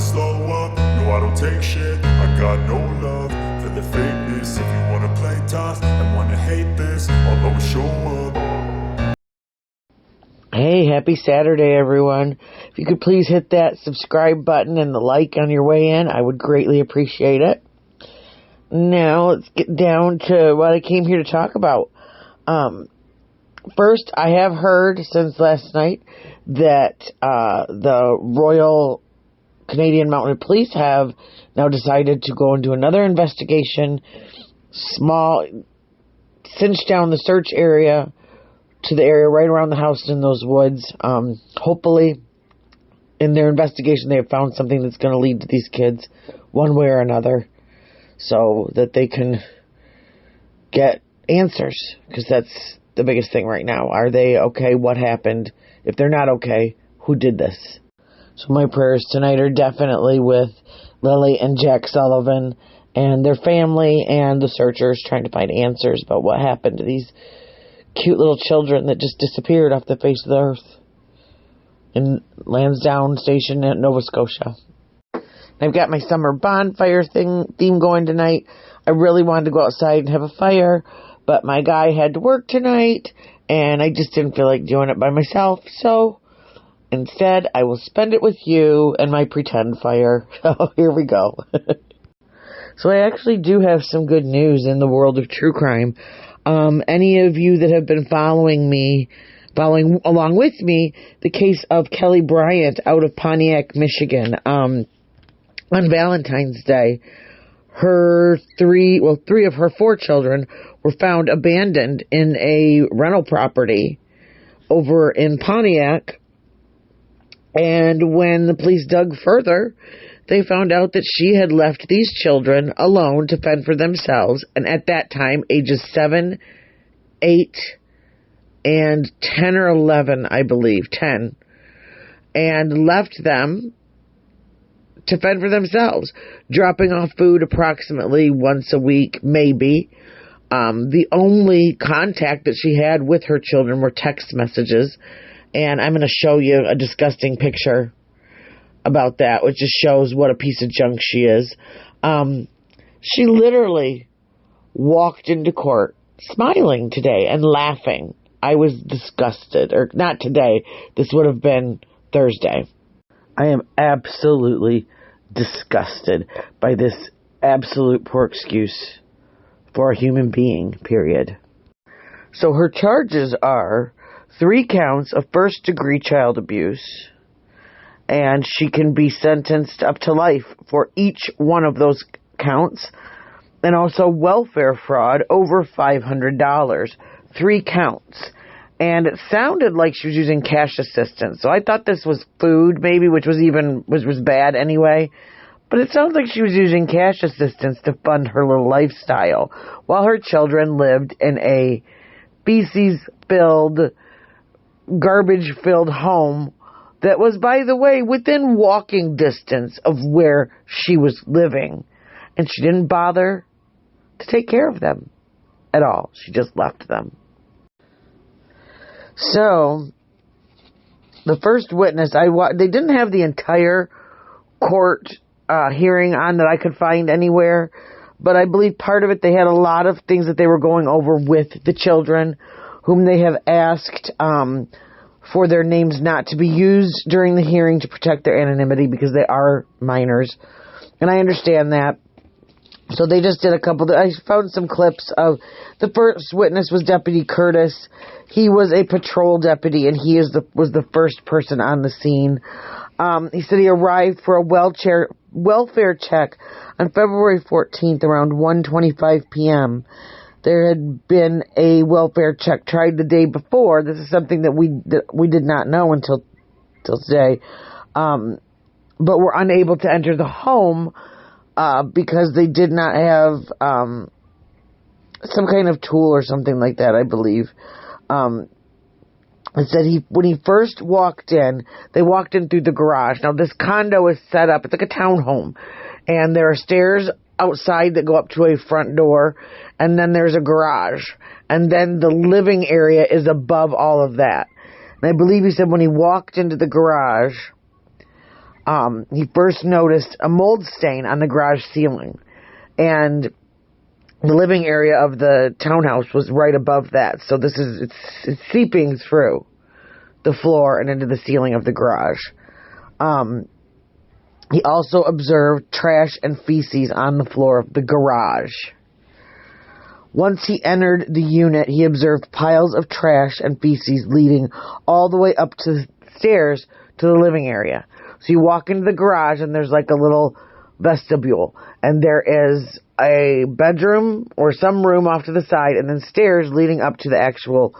slow up, no I don't take shit. I got no love for the fakeness. If you wanna play tough and wanna hate this, I'll always show up. Hey, happy Saturday, everyone. If you could please hit that subscribe button and the like on your way in, I would greatly appreciate it. Now, let's get down to what I came here to talk about. First, I have heard since last night that the Royal Canadian Mounted Police have now decided to go into another investigation, cinch down the search area to the area right around the house in those woods. Hopefully, in their investigation, they have found something that's going to lead to these kids one way or another so that they can get answers, because that's the biggest thing right now. Are they okay? What happened? If they're not okay, who did this? So my prayers tonight are definitely with Lily and Jack Sullivan and their family and the searchers trying to find answers about what happened to these cute little children that just disappeared off the face of the earth in Lansdowne Station in Nova Scotia. I've got my summer bonfire theme going tonight. I really wanted to go outside and have a fire, but my guy had to work tonight, and I just didn't feel like doing it by myself, so instead I will spend it with you and my pretend fire. So here we go. So I actually do have some good news in the world of true crime. Any of you that have been following along with me, the case of Kelli Bryant out of Pontiac, Michigan, on Valentine's Day, three of her 4 children were found abandoned in a rental property over in Pontiac. And when the police dug further, they found out that she had left these children alone to fend for themselves, and at that time, ages 7, 8, and 10 or 11, I believe, 10, and left them to fend for themselves, dropping off food approximately once a week, maybe. The only contact that she had with her children were text messages, and I'm going to show you a disgusting picture about that, which just shows what a piece of junk she is. She literally walked into court smiling today and laughing. I was disgusted. Or not today. This would have been Thursday. I am absolutely disgusted by this absolute poor excuse for a human being, period. So her charges are 3 counts of first-degree child abuse, and she can be sentenced up to life for each one of those counts, and also welfare fraud over $500. 3 counts. And it sounded like she was using cash assistance. So I thought this was food, maybe, which was bad anyway. But it sounds like she was using cash assistance to fund her little lifestyle while her children lived in a feces-filled, garbage-filled home that was, by the way, within walking distance of where she was living. And she didn't bother to take care of them at all. She just left them. So, the first witness, they didn't have the entire court hearing on that I could find anywhere, but I believe part of it, they had a lot of things that they were going over with the children, whom they have asked for their names not to be used during the hearing to protect their anonymity because they are minors. And I understand that. So they just did I found some clips of, the first witness was Deputy Curtis. He was a patrol deputy, and he was the first person on the scene. He said he arrived for a welfare check on February 14th around 1:25 p.m. There had been a welfare check tried the day before. This is something that we did not know until today. But were unable to enter the home because they did not have some kind of tool or something like that, I believe. It said when he first walked in, they walked in through the garage. Now, this condo is set up, it's like a townhome, and there are stairs outside that go up to a front door, and then there's a garage, and then the living area is above all of that. And I believe he said when he walked into the garage, He first noticed a mold stain on the garage ceiling, and the living area of the townhouse was right above that. So it's seeping through the floor and into the ceiling of the garage. He also observed trash and feces on the floor of the garage. Once he entered the unit, he observed piles of trash and feces leading all the way up to the stairs to the living area. So you walk into the garage and there's like a little vestibule, and there is a bedroom or some room off to the side, and then stairs leading up to the actual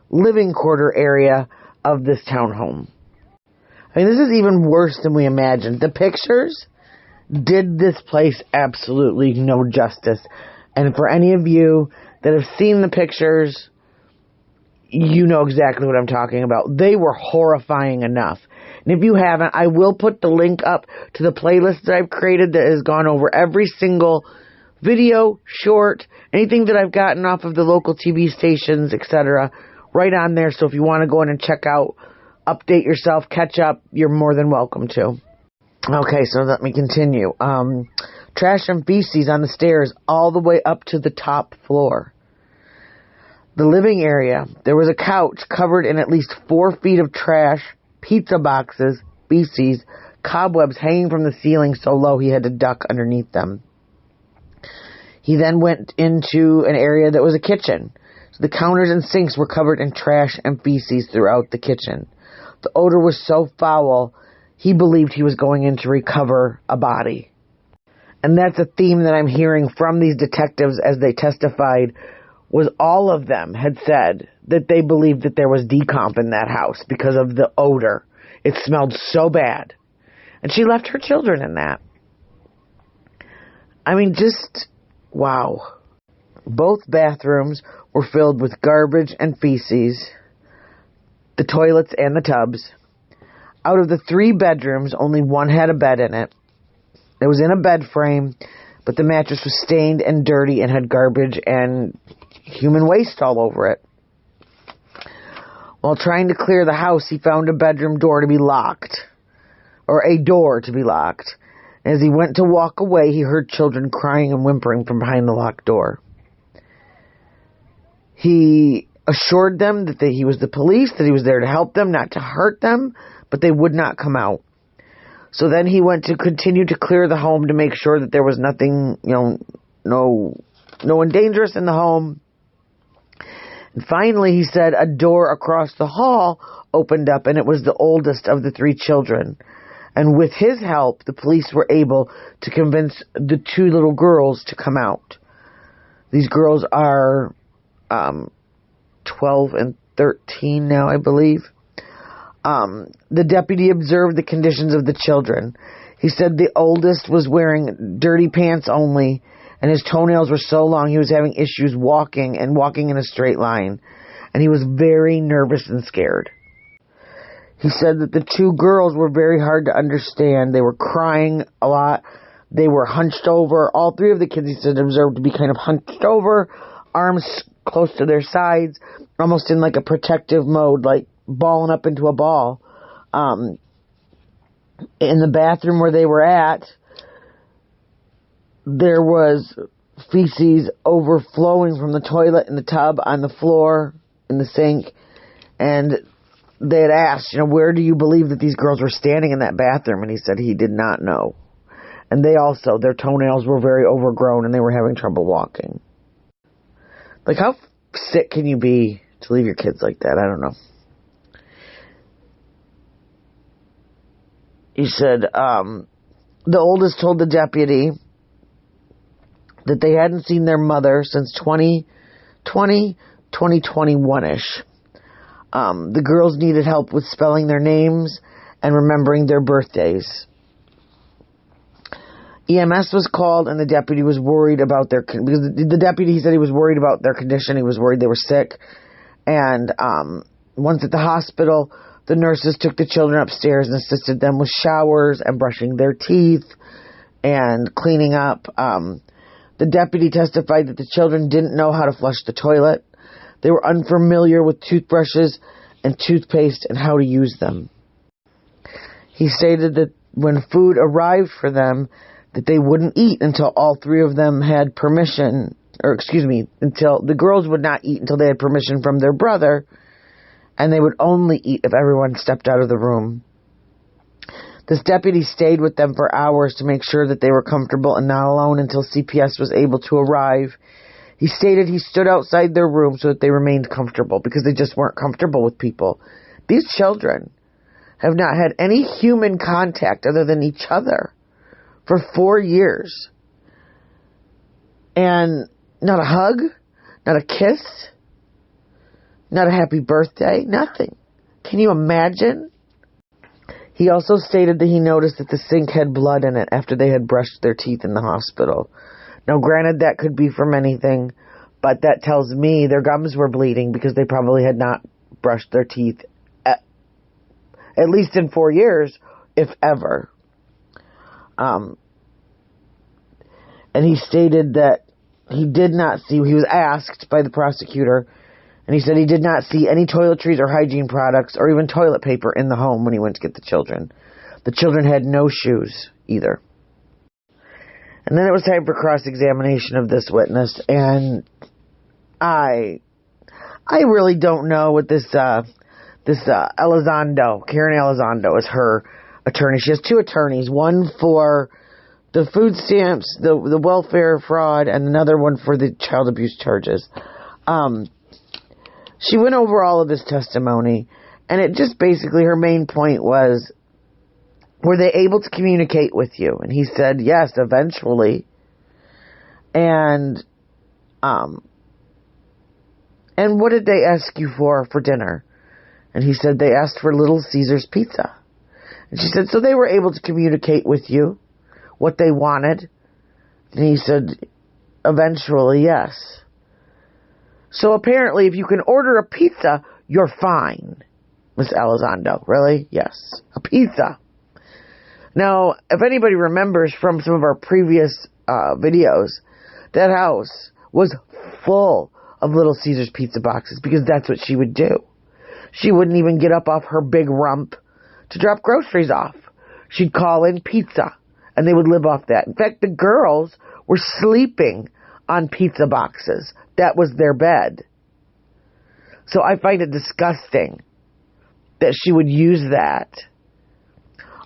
living quarter area of this townhome. I mean, this is even worse than we imagined. The pictures did this place absolutely no justice. And for any of you that have seen the pictures, you know exactly what I'm talking about. They were horrifying enough. And if you haven't, I will put the link up to the playlist that I've created that has gone over every single video, short, anything that I've gotten off of the local TV stations, etc., right on there. So if you want to go in and check out, update yourself, catch up, you're more than welcome to. Okay, so let me continue. Trash and feces on the stairs all the way up to the top floor. The living area, there was a couch covered in at least 4 feet of trash, pizza boxes, feces, cobwebs hanging from the ceiling so low he had to duck underneath them. He then went into an area that was a kitchen. So the counters and sinks were covered in trash and feces throughout the kitchen. The odor was so foul, he believed he was going in to recover a body. And that's a theme that I'm hearing from these detectives as they testified, was all of them had said that they believed that there was decomp in that house because of the odor. It smelled so bad. And she left her children in that. I mean, just, wow. Both bathrooms were filled with garbage and feces, the toilets and the tubs. Out of the 3 bedrooms, only one had a bed in it. It was in a bed frame, but the mattress was stained and dirty and had garbage and human waste all over it. While trying to clear the house, he found a bedroom door to be locked, or a door to be locked. As he went to walk away, he heard children crying and whimpering from behind the locked door. He assured them that he was the police, that he was there to help them, not to hurt them, but they would not come out. So then he went to continue to clear the home to make sure that there was nothing, no one dangerous in the home. And finally, he said a door across the hall opened up, and it was the oldest of the 3 children. And with his help, the police were able to convince the 2 little girls to come out. These girls are 12 and 13 now, I believe. The deputy observed the conditions of the children. He said the oldest was wearing dirty pants only, and his toenails were so long he was having issues walking in a straight line, and he was very nervous and scared. He said that the 2 girls were very hard to understand. They were crying a lot. They were hunched over. All 3 of the kids, he said, observed to be kind of hunched over, arms close to their sides, almost in like a protective mode, like balling up into a ball. In the bathroom where they were at, there was feces overflowing from the toilet in the tub, on the floor, in the sink, and they had asked, where do you believe that these girls were standing in that bathroom? And he said he did not know. And they also, their toenails were very overgrown and they were having trouble walking. Like, how sick can you be to leave your kids like that? I don't know. He said, the oldest told the deputy that they hadn't seen their mother since 2021-ish. The girls needed help with spelling their names and remembering their birthdays. EMS was called, and the deputy was worried about because the deputy, he said he was worried about their condition. He was worried they were sick. And once at the hospital, the nurses took the children upstairs and assisted them with showers and brushing their teeth and cleaning up. The deputy testified that the children didn't know how to flush the toilet. They were unfamiliar with toothbrushes and toothpaste and how to use them. He stated that when food arrived for them, that they wouldn't eat until all three of them had permission, until the girls would not eat until they had permission from their brother, and they would only eat if everyone stepped out of the room. This deputy stayed with them for hours to make sure that they were comfortable and not alone until CPS was able to arrive. He stated he stood outside their room so that they remained comfortable because they just weren't comfortable with people. These children have not had any human contact other than each other for 4 years. And not a hug, not a kiss, not a happy birthday, nothing. Can you imagine? He also stated that he noticed that the sink had blood in it after they had brushed their teeth in the hospital. Now, granted, that could be from anything, but that tells me their gums were bleeding because they probably had not brushed their teeth at least in 4 years, if ever. And he stated that he was asked by the prosecutor, and he said he did not see any toiletries or hygiene products or even toilet paper in the home when he went to get the children. The children had no shoes either. And then it was time for cross-examination of this witness, and I really don't know what this Elizondo, Karen Elizondo, is her attorney. She has two attorneys, one for the food stamps, the welfare fraud, and another one for the child abuse charges. She went over all of his testimony, and it just basically, her main point was, were they able to communicate with you? And he said, yes, eventually. And what did they ask you for dinner? And he said, they asked for Little Caesar's pizza. And she said, so they were able to communicate with you what they wanted? And he said, eventually, yes. So apparently, if you can order a pizza, you're fine. Miss Elizondo. Really? Yes. A pizza. Now, if anybody remembers from some of our previous videos, that house was full of Little Caesar's pizza boxes because that's what she would do. She wouldn't even get up off her big rump to drop groceries off. She'd call in pizza, and they would live off that. In fact, the girls were sleeping on pizza boxes. That was their bed. So I find it disgusting that she would use that.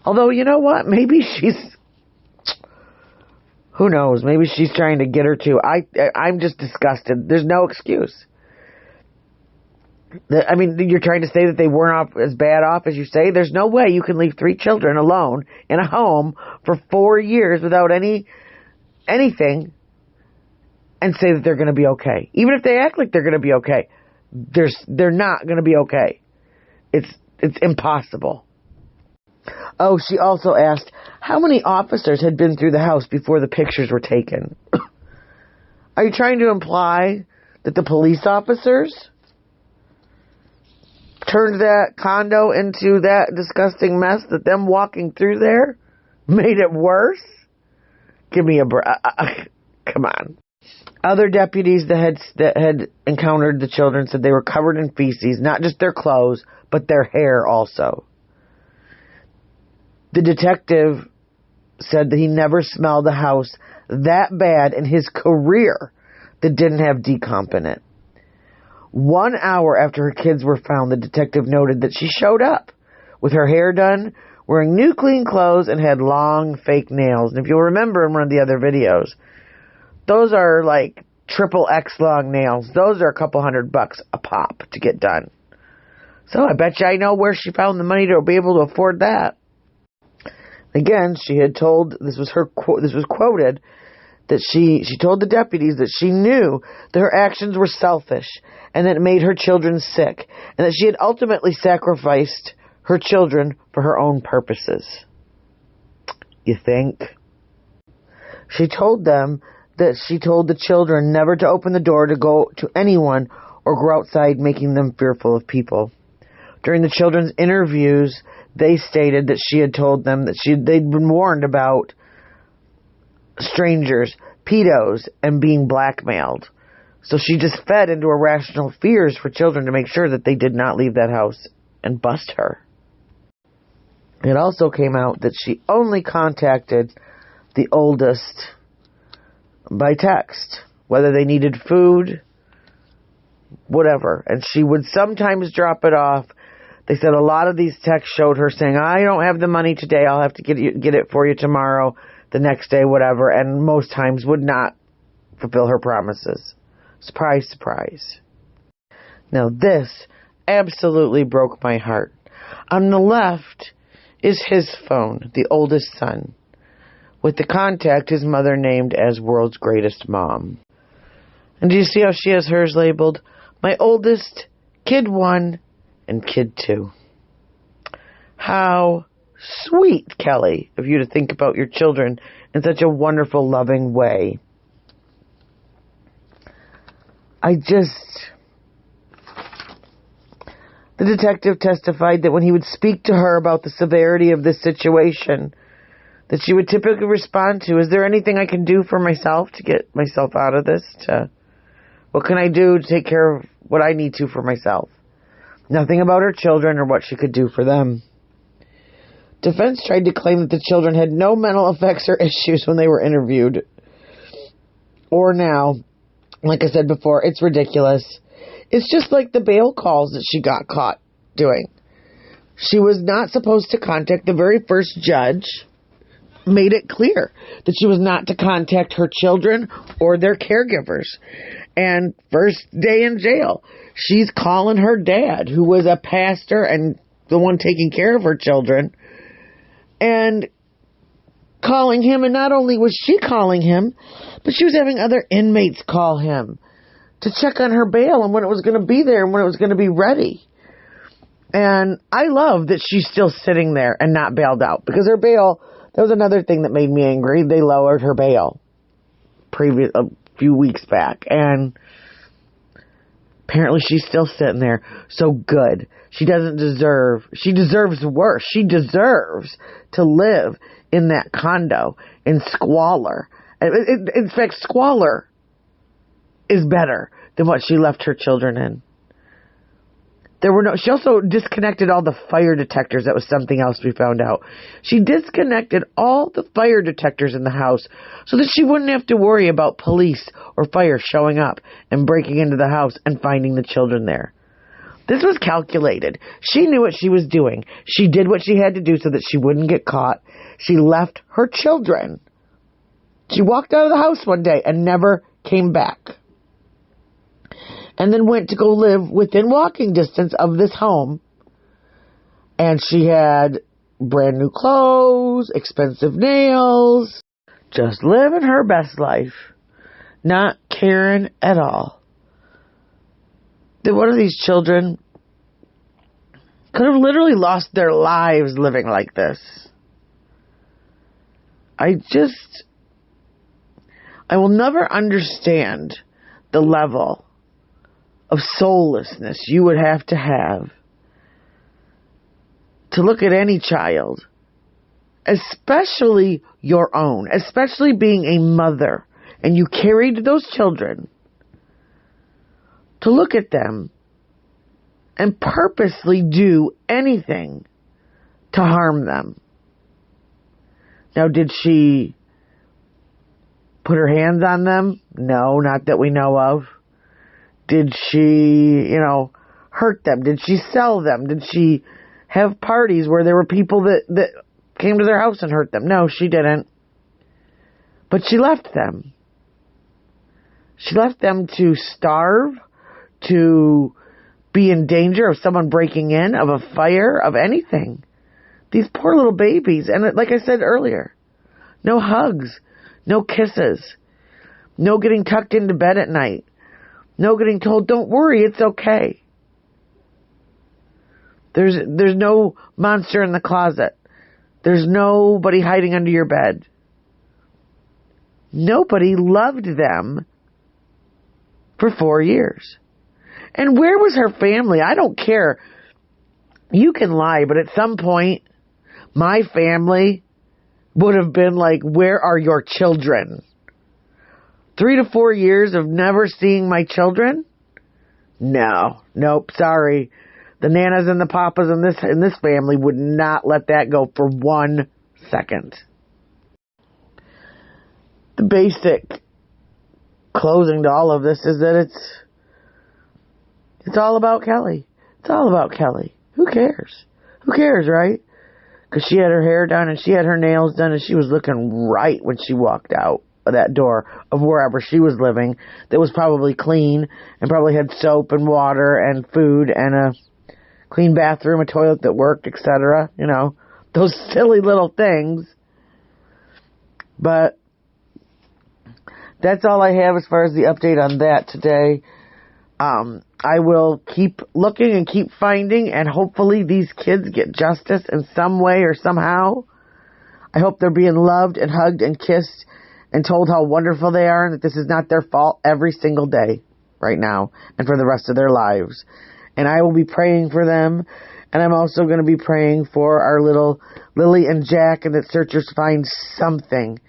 Although, you know what? Maybe who knows? Maybe she's trying to get her to. I'm just disgusted. There's no excuse. I mean, you're trying to say that they weren't as bad off as you say? There's no way you can leave 3 children alone in a home for 4 years without anything and say that they're going to be okay. Even if they act like they're going to be okay, they're not going to be okay. It's impossible. Oh, she also asked how many officers had been through the house before the pictures were taken. Are you trying to imply that the police officers turned that condo into that disgusting mess, that them walking through there made it worse? Give me a break. Come on. Other deputies that had encountered the children said they were covered in feces, not just their clothes, but their hair also. The detective said that he never smelled a house that bad in his career that didn't have decomp in it. 1 hour after her kids were found, the detective noted that she showed up with her hair done, wearing new clean clothes, and had long fake nails. And if you'll remember in one of the other videos, those are like XXX long nails. Those are a couple $100 a pop to get done. So I bet you I know where she found the money to be able to afford that. Again, she had told, this was quoted, that she told the deputies that she knew that her actions were selfish and that it made her children sick, and that she had ultimately sacrificed her children for her own purposes. You think? She told them that she told the children never to open the door to go to anyone or go outside, making them fearful of people. During the children's interviews, they stated that she had told them that they'd been warned about strangers, pedos, and being blackmailed. So she just fed into irrational fears for children to make sure that they did not leave that house and bust her. It also came out that she only contacted the oldest by text, whether they needed food, whatever. And she would sometimes drop it off. They said a lot of these texts showed her saying, I don't have the money today. I'll have to get it for you tomorrow, the next day, whatever. And most times would not fulfill her promises. Surprise, surprise. Now this absolutely broke my heart. On the left is his phone, the oldest son, with the contact his mother named as World's Greatest Mom. And do you see how she has hers labeled? My oldest, Kid 1, and Kid 2. How sweet, Kelli, of you to think about your children in such a wonderful, loving way. The detective testified that when he would speak to her about the severity of this situation, that she would typically respond to, is there anything I can do for myself to get myself out of this? What can I do to take care of what I need to for myself? Nothing about her children or what she could do for them. Defense tried to claim that the children had no mental effects or issues when they were interviewed. Or now, like I said before, it's ridiculous. It's just like the bail calls that she got caught doing. She was not supposed to contact the very first judge. Made it clear that she was not to contact her children or their caregivers. And first day in jail, she's calling her dad, who was a pastor and the one taking care of her children, and calling him. And not only was she calling him, but she was having other inmates call him to check on her bail and when it was going to be there and when it was going to be ready. And I love that she's still sitting there and not bailed out, because her bail, that was another thing that made me angry. They lowered her bail a few weeks back, and apparently she's still sitting there. So good. She deserves worse. She deserves to live in that condo in squalor. In fact, squalor is better than what she left her children in. She also disconnected all the fire detectors. That was something else we found out. She disconnected all the fire detectors in the house so that she wouldn't have to worry about police or fire showing up and breaking into the house and finding the children there. This was calculated. She knew what she was doing. She did what she had to do so that she wouldn't get caught. She left her children. She walked out of the house one day and never came back. And then went to go live within walking distance of this home. And she had brand new clothes, expensive nails, just living her best life, not caring at all. That one of these children could have literally lost their lives living like this. I will never understand the level of soullessness you would have to look at any child, especially your own, especially being a mother, and you carried those children, to look at them and purposely do anything to harm them. Now, did she put her hands on them? No, not that we know of. Did she, hurt them? Did she sell them? Did she have parties where there were people that came to their house and hurt them? No, she didn't. But she left them. She left them to starve, to be in danger of someone breaking in, of a fire, of anything. These poor little babies. And like I said earlier, no hugs, no kisses, no getting tucked into bed at night. No getting told, don't worry, it's okay. There's no monster in the closet. There's nobody hiding under your bed. Nobody loved them for 4 years. And where was her family? I don't care. You can lie, but at some point, my family would have been like, where are your children? 3 to 4 years of never seeing my children? Nope, sorry. The nanas and the papas in this family would not let that go for 1 second. The basic closing to all of this is that it's all about Kelli. It's all about Kelli. Who cares? Who cares, right? Because she had her hair done and she had her nails done and she was looking right when she walked out of that door of wherever she was living, that was probably clean and probably had soap and water and food and a clean bathroom, a toilet that worked, etc. You know, those silly little things. But that's all I have as far as the update on that today. I will keep looking and keep finding, and hopefully these kids get justice in some way or somehow. I hope they're being loved and hugged and kissed and told how wonderful they are and that this is not their fault every single day right now and for the rest of their lives. And I will be praying for them, and I'm also going to be praying for our little Lily and Jack, and that searchers find something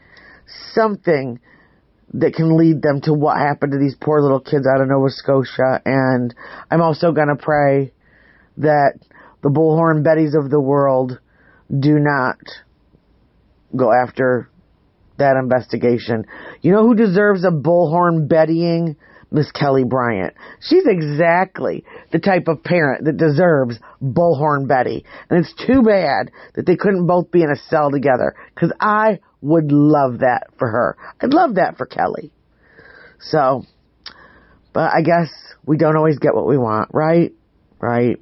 that can lead them to what happened to these poor little kids out of Nova Scotia. And I'm also going to pray that the Bullhorn Bettys of the world do not go after that investigation. You know who deserves a Bullhorn Bettying? Miss Kelli Bryant. She's exactly the type of parent that deserves Bullhorn Betty. And it's too bad that they couldn't both be in a cell together, because I would love that for her. I'd love that for Kelli. So, but I guess we don't always get what we want, right? Right.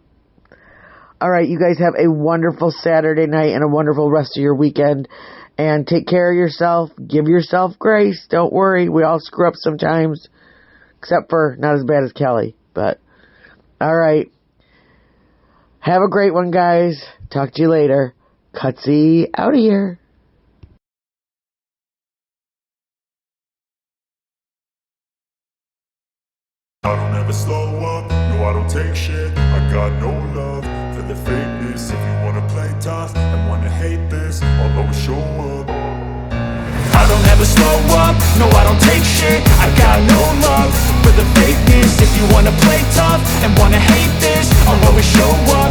All right, you guys have a wonderful Saturday night and a wonderful rest of your weekend. And take care of yourself. Give yourself grace. Don't worry. We all screw up sometimes. Except for not as bad as Kelli. But, all right. Have a great one, guys. Talk to you later. Cutsy out of here. I don't ever slow up, no I don't take shit. I got no love for the fakeness. If you wanna play tough and wanna hate this, I'll always show up. I don't ever slow up, no I don't take shit. I got no love for the fakeness. If you wanna play tough and wanna hate this, I'll always show up.